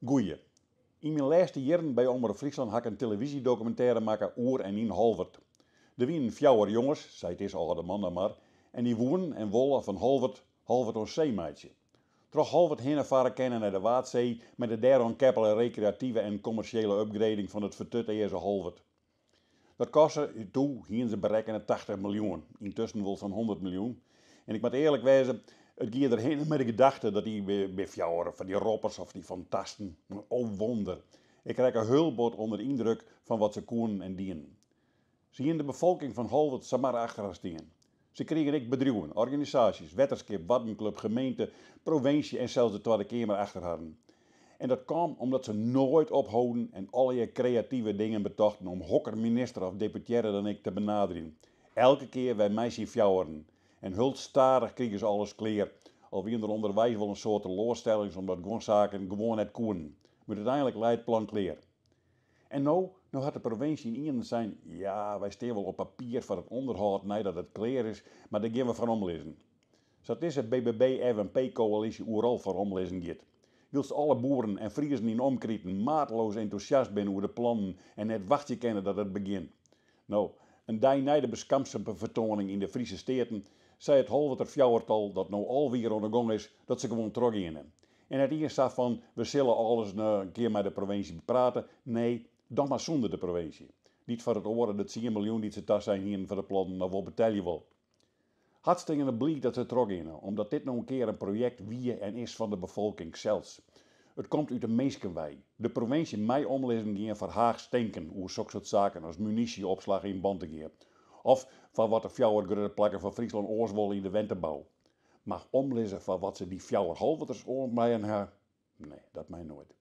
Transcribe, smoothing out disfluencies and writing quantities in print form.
Goeie. In mijn laatste jaren bij Omroep Friesland heb ik een televisiedocumentaire maken oer en in Holwert. Er wienen 4 jongens, zei het is al de man dan maar, en die woonden en wollen van Holwert ons zeemaatje. Troch Holwert heen en varen kennen naar de Waadzee met de daarom keppel recreatieve en commerciële upgrading van het vertutte eerste Holwert. Dat kostte, toen hier ze berekenen 80 miljoen, intussen wel zo'n 100 miljoen. En ik moet eerlijk wezen, het ging erheen met de gedachte dat die bij fjouwen van die roppers of die fantasten, oh wonder. Ik krijg een hulbod onder de indruk van wat ze koenen en dienen. Ze zien de bevolking van Holwert zomaar achter haar staan. Ze kregen ik bedrijven, organisaties, wetenschap, waddenclub, gemeente, provincie en zelfs de Tweede Kamer achter hadden. En dat kwam omdat ze nooit ophouden en allerlei creatieve dingen betochten om hokker minister of deputaire dan ik te benaderen. Elke keer wij mij zien fjouweren. En hulstarig kregen ze alles kleer. Al wie er onderwijs wel een soort teleurstelling omdat zaken gewoon net koen. Maar uiteindelijk leidt plan kleer. En nou had de provincie in ieder zijn, ja, wij staan wel op papier voor het onderhoud, nee dat het kleer is, maar daar gaan we van omlezen. Zo is het BBB-FNP-coalitie overal voor omlezen gaat. Wilst alle boeren en Friesen in omkrieten maatloos enthousiast zijn over de plannen en net wachten kennen dat het begint. Nou, een dag na de beskampselijke vertoning in de Friese steden, zei het Holwerter fjouwertal dat nou alweer aan de gang is, dat ze gewoon teruggaan. En het eerst zei van, we zullen alles een keer met de provincie bepraten. Nee, dan maar zonder de provincie. Niet voor het oren dat 10 miljoen die ze tas zijn hier voor de plannen, nou wel betel je wel. Hartstikke blij dat ze teruggaan, omdat dit nog een keer een project wie en is van de bevolking zelfs. Het komt uit de meeskenwij. De provincie mij omlezen gaan voor Haag stinken, hoe zulke soort zaken als munitieopslag in band te gaan. Of van wat de fjouwer plakken van Friesland Oorswol in de Wenterbouw. Maar omlezen van wat ze die fjouwer Holwerters oormaaien hebben, nee, dat mij nooit.